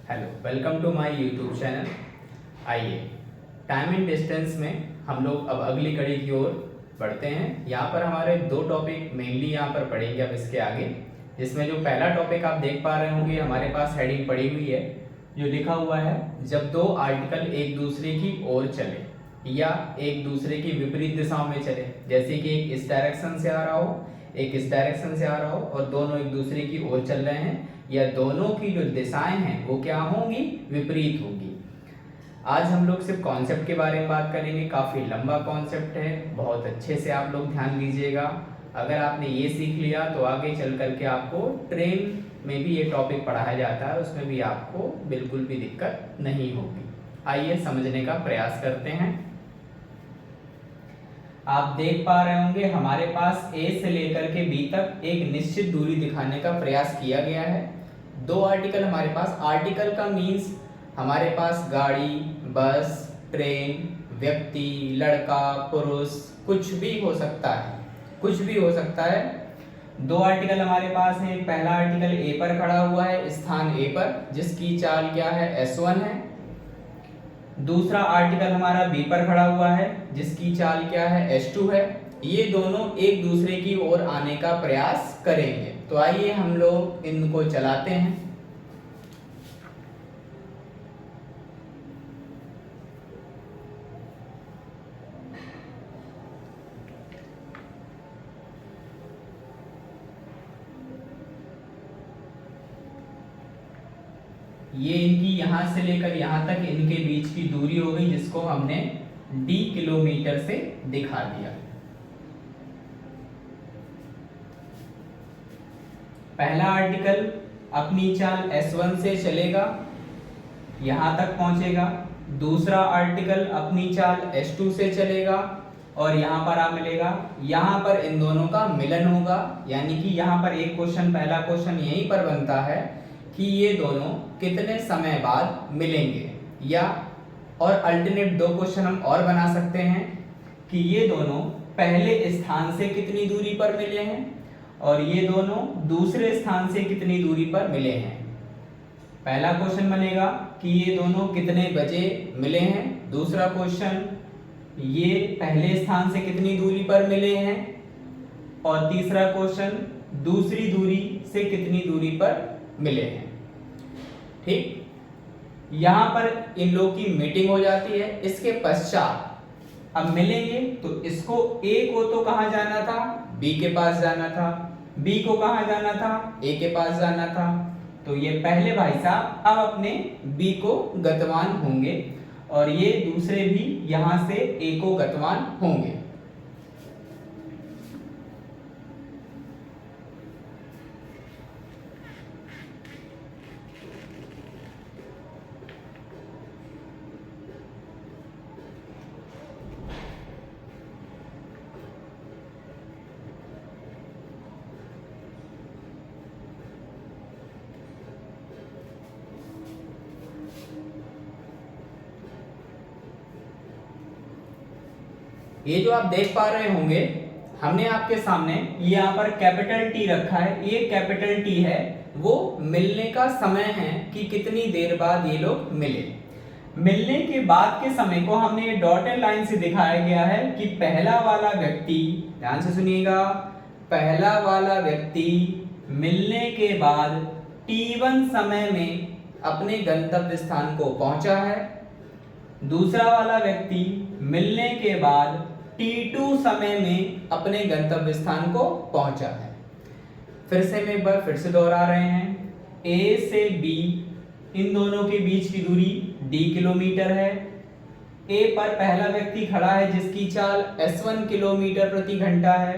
Hello, welcome to my YouTube channel. आइए time and distance में हम लोग अब अगली कड़ी की ओर बढ़ते हैं। यहाँ पर हमारे दो टॉपिक मेनली यहाँ पर पढ़ेंगे अब इसके आगे, जिसमें जो पहला टॉपिक आप देख पा रहे होंगे हमारे पास हेडिंग पड़ी हुई है, जो लिखा हुआ है जब दो आर्टिकल एक दूसरे की ओर चले या एक दूसरे की विपरीत दिशाओं में चले। जैसे कि एक इस डायरेक्शन से आ रहा हो, एक इस डायरेक्शन से आ रहा हो और दोनों एक दूसरे की ओर चल रहे हैं, या दोनों की जो दिशाएं हैं वो क्या होंगी, विपरीत होंगी। आज हम लोग सिर्फ कॉन्सेप्ट के बारे में बात करेंगे। काफ़ी लंबा कॉन्सेप्ट है, बहुत अच्छे से आप लोग ध्यान दीजिएगा। अगर आपने ये सीख लिया तो आगे चल करके आपको ट्रेन में भी ये टॉपिक पढ़ाया जाता है, उसमें भी आपको बिल्कुल भी दिक्कत नहीं होगी। आइए समझने का प्रयास करते हैं। आप देख पा रहे होंगे हमारे पास ए से लेकर के बी तक एक निश्चित दूरी दिखाने का प्रयास किया गया है। दो आर्टिकल हमारे पास, आर्टिकल का मीन्स हमारे पास गाड़ी, बस, ट्रेन, व्यक्ति, लड़का, पुरुष, कुछ भी हो सकता है, कुछ भी हो सकता है। दो आर्टिकल हमारे पास हैं। पहला आर्टिकल ए पर खड़ा हुआ है, स्थान ए पर, जिसकी चाल क्या है, S1 है। दूसरा आर्टिकल हमारा बी पर खड़ा हुआ है, जिसकी चाल क्या है, S2 है। ये दोनों एक दूसरे की ओर आने का प्रयास करेंगे। तो आइए हम लोग इनको चलाते हैं। ये इनकी यहां से लेकर यहां तक इनके बीच की दूरी हो गई, जिसको हमने d किलोमीटर से दिखा दिया। पहला आर्टिकल अपनी चाल S1 से चलेगा, यहां तक पहुंचेगा। दूसरा आर्टिकल अपनी चाल S2 से चलेगा और यहां पर आ मिलेगा। यहां पर इन दोनों का मिलन होगा, यानी कि यहां पर एक क्वेश्चन, पहला क्वेश्चन यहीं पर बनता है कि ये दोनों कितने समय बाद मिलेंगे, या और अल्टरनेट दो क्वेश्चन हम और बना सकते हैं कि ये दोनों पहले स्थान से कितनी दूरी पर मिले हैं और ये दोनों दूसरे स्थान से कितनी दूरी पर मिले हैं। पहला क्वेश्चन बनेगा कि ये दोनों कितने बजे मिले हैं। दूसरा क्वेश्चन, ये पहले स्थान से कितनी दूरी पर मिले हैं। और तीसरा क्वेश्चन, दूसरी दूरी से कितनी दूरी पर मिले हैं। ठीक, यहां पर इन लोगों की मीटिंग हो जाती है। इसके पश्चात अब मिलेंगे तो इसको ए को तो कहां जाना था, बी के पास जाना था, बी को कहां जाना था, ए के पास जाना था। तो ये पहले भाई साहब अब अपने बी को गतवान होंगे और ये दूसरे भी यहां से ए को गतवान होंगे। ये जो आप देख पा रहे होंगे, हमने आपके सामने यहाँ पर कैपिटल टी रखा है। ये कैपिटल टी है, वो मिलने का समय है कि कितनी देर बाद ये लोग मिले। मिलने के बाद के समय को हमने डॉटेड लाइन से दिखाया गया है कि पहला वाला व्यक्ति, ध्यान से सुनिएगा, पहला वाला व्यक्ति मिलने के बाद T1 समय में अपने गंतव्य स्थान को पहुंचा है। दूसरा वाला व्यक्ति मिलने के बाद T2 समय में अपने गंतव्य स्थान को पहुंचा है। फिर से मैं एक बार फिर से दोहरा रहे हैं, A से B इन दोनों के बीच की दूरी d किलोमीटर है। A पर पहला व्यक्ति खड़ा है जिसकी चाल S1 किलोमीटर प्रति घंटा है।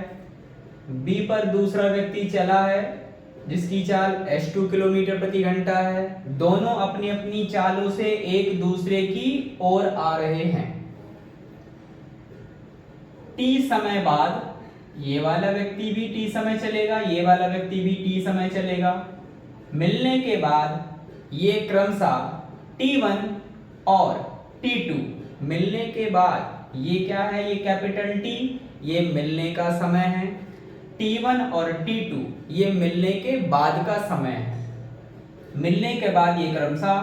B पर दूसरा व्यक्ति चला है जिसकी चाल S2 किलोमीटर प्रति घंटा है। दोनों अपनी अपनी चालों से एक दूसरे की ओर आ रहे हैं। T समय बाद ये वाला व्यक्ति भी T समय चलेगा, ये वाला व्यक्ति भी T समय चलेगा। मिलने के बाद ये क्रमशः T1 और T2 मिलने के बाद ये क्या है, ये कैपिटल T, ये मिलने का समय है। T1 और T2 ये मिलने के बाद का समय है। मिलने के बाद ये क्रमशः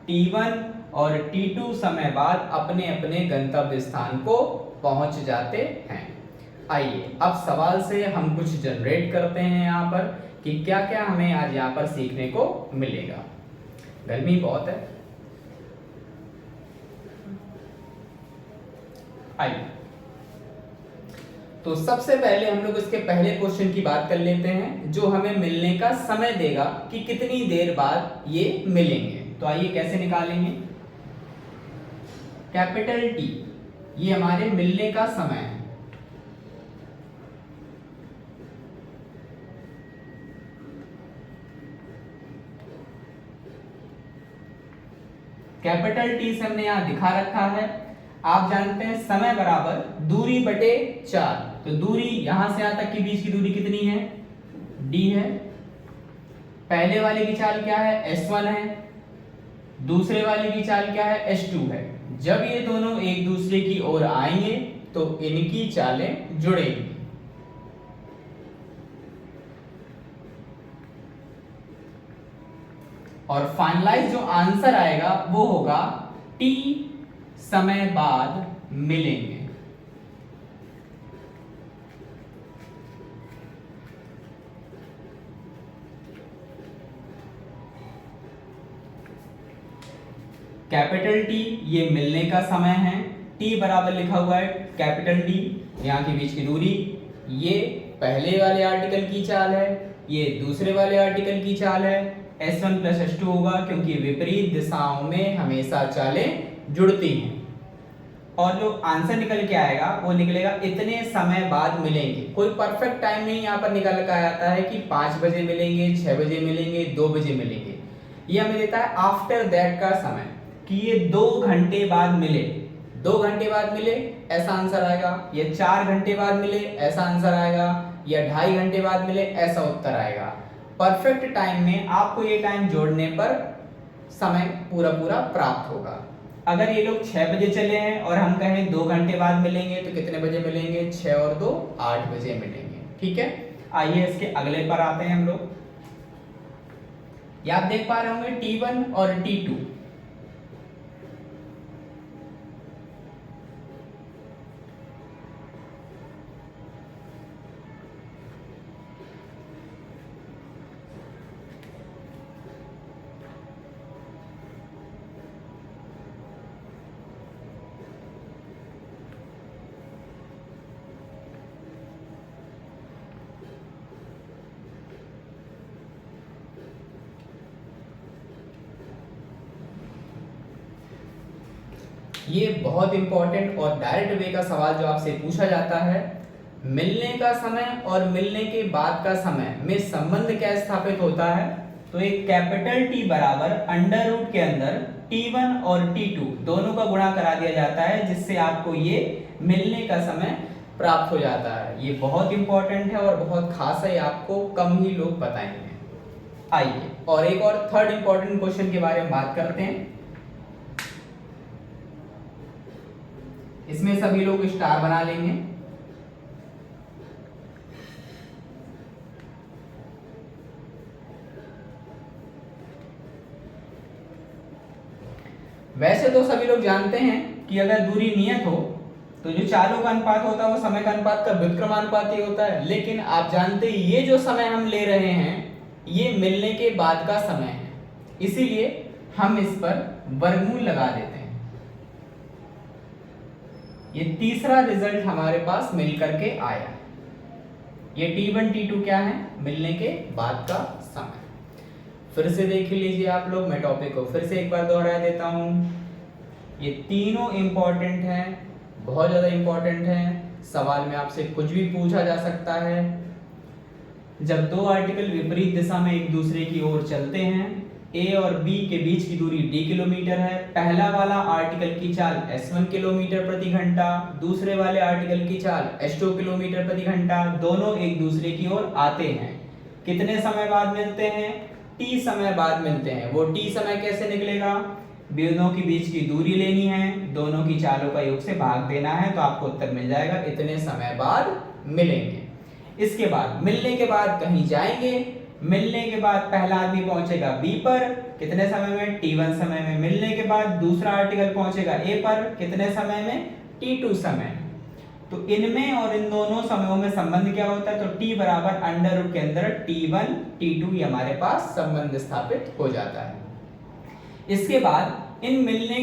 T1 और T2 समय बाद अपने अपने गंतव्य स्थान को पहुंच जाते हैं। आइए अब सवाल से हम कुछ जनरेट करते हैं यहाँ पर कि क्या क्या हमें आज यहाँ पर सीखने को मिलेगा। गर्मी बहुत है। आइए तो सबसे पहले हम लोग इसके पहले क्वेश्चन की बात कर लेते हैं जो हमें मिलने का समय देगा कि कितनी देर बाद ये मिलेंगे। तो आइए कैसे निकालेंगे। कैपिटल टी ये हमारे मिलने का समय है। कैपिटल टी से हमने यहां दिखा रखा है। आप जानते हैं समय बराबर दूरी बटे 4। तो दूरी यहां से यहां तक के बीच की दूरी कितनी है, d है। पहले वाले की चाल क्या है, s1 है। दूसरे वाले की चाल क्या है, s2 है। जब ये दोनों एक दूसरे की ओर आएंगे तो इनकी चालें जुड़ेंगी। और फाइनलाइज जो आंसर आएगा वो होगा t समय बाद मिलेंगे। कैपिटल टी ये मिलने का समय है। टी बराबर लिखा हुआ है कैपिटल डी, यहाँ के बीच की दूरी। ये पहले वाले आर्टिकल की चाल है, ये दूसरे वाले आर्टिकल की चाल है। S1 प्लस S2 होगा क्योंकि विपरीत दिशाओं में हमेशा चालें जुड़ती हैं। और जो आंसर निकल के आएगा वो निकलेगा इतने समय बाद मिलेंगे। कोई परफेक्ट टाइम नहीं यहाँ पर निकल कर आता है कि 5 बजे मिलेंगे, 6 बजे मिलेंगे, 2 बजे मिलेंगे। ये हमें देता है आफ्टर दैट का समय कि ये 2 घंटे बाद मिले। 2 घंटे बाद मिले ऐसा आंसर आएगा, या 4 घंटे बाद मिले ऐसा आंसर आएगा, या 2.5 घंटे बाद मिले ऐसा उत्तर आएगा। परफेक्ट टाइम में आपको ये टाइम जोड़ने पर समय पूरा पूरा प्राप्त होगा। अगर ये लोग 6 बजे चले हैं और हम कहें 2 घंटे बाद मिलेंगे तो कितने बजे मिलेंगे, 6 और 2 8 बजे मिलेंगे। ठीक है, आइए इसके अगले पर आते हैं हम लोग। ये आप देख पा रहे होंगे T1 और T2। ये बहुत इंपॉर्टेंट और डायरेक्ट वे का सवाल जो आपसे पूछा जाता है, मिलने का समय और मिलने के बाद का समय में संबंध क्या स्थापित होता है। तो एक कैपिटल टी बराबर अंडर रूट के अंदर T1 और T2 दोनों का गुणा करा दिया जाता है, जिससे आपको ये मिलने का समय प्राप्त हो जाता है। ये बहुत इंपॉर्टेंट है और बहुत खास है, आपको कम ही लोग बताएंगे। आइए और एक और थर्ड इंपॉर्टेंट क्वेश्चन के बारे में बात करते हैं। इसमें सभी लोग स्टार बना लेंगे। वैसे तो सभी लोग जानते हैं कि अगर दूरी नियत हो तो जो चालों का अनुपात होता है वो समय का अनुपात का व्युत्क्रमानुपाती होता है। लेकिन आप जानते हैं ये जो समय हम ले रहे हैं ये मिलने के बाद का समय है, इसीलिए हम इस पर वर्गमूल लगा देते हैं। ये तीसरा रिजल्ट हमारे पास मिलकर के आया। ये T1 T2 क्या है, मिलने के बाद का समय। फिर से देख लीजिए आप लोग, मैं टॉपिक को फिर से एक बार दोहरा देता हूं। ये तीनों इंपॉर्टेंट हैं, बहुत ज्यादा इंपॉर्टेंट हैं। सवाल में आपसे कुछ भी पूछा जा सकता है। जब दो आर्टिकल विपरीत दिशा में एक दूसरे की ओर चलते हैं, A और B के बीच की दूरी d किलोमीटर है। पहला वाला आर्टिकल की चाल s1 किलोमीटर प्रति घंटा, दूसरे वाले आर्टिकल की चाल s2 किलोमीटर प्रति घंटा। दोनों एक दूसरे की ओर आते हैं। कितने समय बाद मिलते हैं, t समय बाद मिलते हैं। वो t समय कैसे निकलेगा, दोनों के बीच की दूरी लेनी है, दोनों की चालों का योग से भाग देना है, तो आपको उत्तर मिल जाएगा इतने समय बाद मिलेंगे। इसके बाद मिलने के बाद कहीं जाएंगे मिलने के बाद पहला आदमी पहुंचेगा बी पर कितने समय में, t1 समय में। मिलने के बाद दूसरा आर्टिकल पहुंचेगा ए पर कितने समय में, t2 समय। तो इनमें और इन दोनों समयों में संबंध क्या होता है, तो t बराबर अंडर रूट के अंदर t1 t2 ये हमारे पास संबंध स्थापित हो जाता है। इसके बाद इन मिलने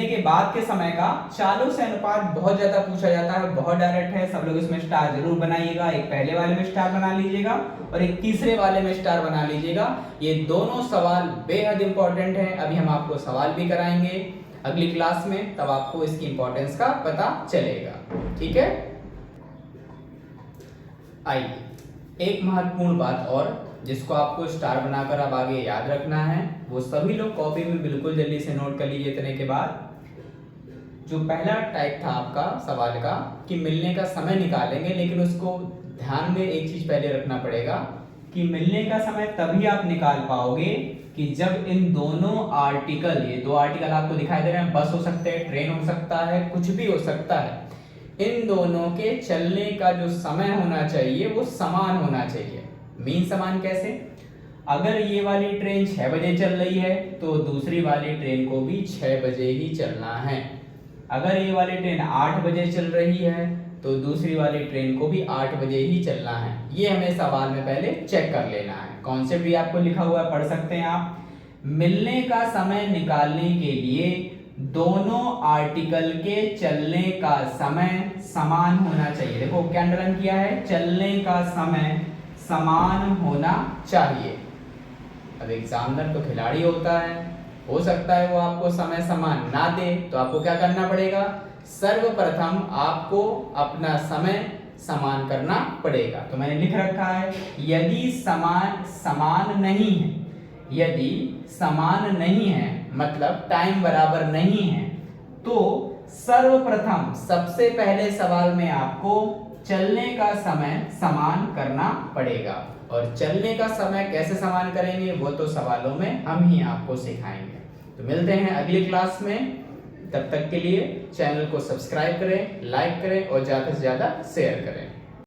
के बाद के समय का चालों से अनुपात बहुत ज्यादा पूछा जाता है, बहुत डायरेक्ट है। सब लोग इसमें स्टार जरूर बनाइएगा, एक पहले वाले में स्टार बना लीजिएगा और एक तीसरे वाले में स्टार बना लीजिएगा। ये दोनों सवाल बेहद इंपॉर्टेंट है। अभी हम आपको सवाल भी कराएंगे अगली क्लास में, तब आपको इसकी इंपॉर्टेंस का पता चलेगा। ठीक है, आइए एक महत्वपूर्ण बात और जिसको आपको स्टार बनाकर अब आगे याद रखना है, वो सभी लोग कॉपी में बिल्कुल जल्दी से नोट कर लीजिए। इतने के बाद जो पहला टाइप था आपका सवाल का कि मिलने का समय निकालेंगे, लेकिन उसको ध्यान में एक चीज पहले रखना पड़ेगा कि मिलने का समय तभी आप निकाल पाओगे कि जब इन दोनों आर्टिकल, ये दो आर्टिकल आपको दिखाई दे रहे हैं, बस हो सकते हैं, ट्रेन हो सकता है, कुछ भी हो सकता है, इन दोनों के चलने का जो समय होना चाहिए वो समान होना चाहिए। मीन समान कैसे, अगर ये वाली ट्रेन 6 बजे चल रही है तो दूसरी वाली ट्रेन को भी 6 बजे ही चलना है। अगर ये वाली ट्रेन 8 बजे चल रही है तो दूसरी वाली ट्रेन को भी 8 बजे ही चलना है। ये हमें सवाल में पहले चेक कर लेना है। कॉन्सेप्ट भी आपको लिखा हुआ है, पढ़ सकते हैं आप। मिलने का समय निकालने के लिए दोनों आर्टिकल के चलने का समय समान होना चाहिए। देखो क्या अंडरलाइन किया है, चलने का समय समान होना चाहिए। अब एग्जामिनर तो खिलाड़ी होता है, हो सकता है वो आपको समय समान ना दे, तो आपको क्या करना पड़ेगा, सर्वप्रथम आपको अपना समय समान करना पड़ेगा। तो मैंने लिख रखा है यदि समान नहीं है, यदि समान नहीं है मतलब टाइम बराबर नहीं है, तो सर्वप्रथम सबसे पहले सवाल में आपको चलने का समय समान करना पड़ेगा। और चलने का समय कैसे समान करेंगे वो तो सवालों में हम ही आपको सिखाएंगे। तो मिलते हैं अगली क्लास में, तब तक के लिए चैनल को सब्सक्राइब करें, लाइक करें और ज़्यादा से ज़्यादा शेयर करें।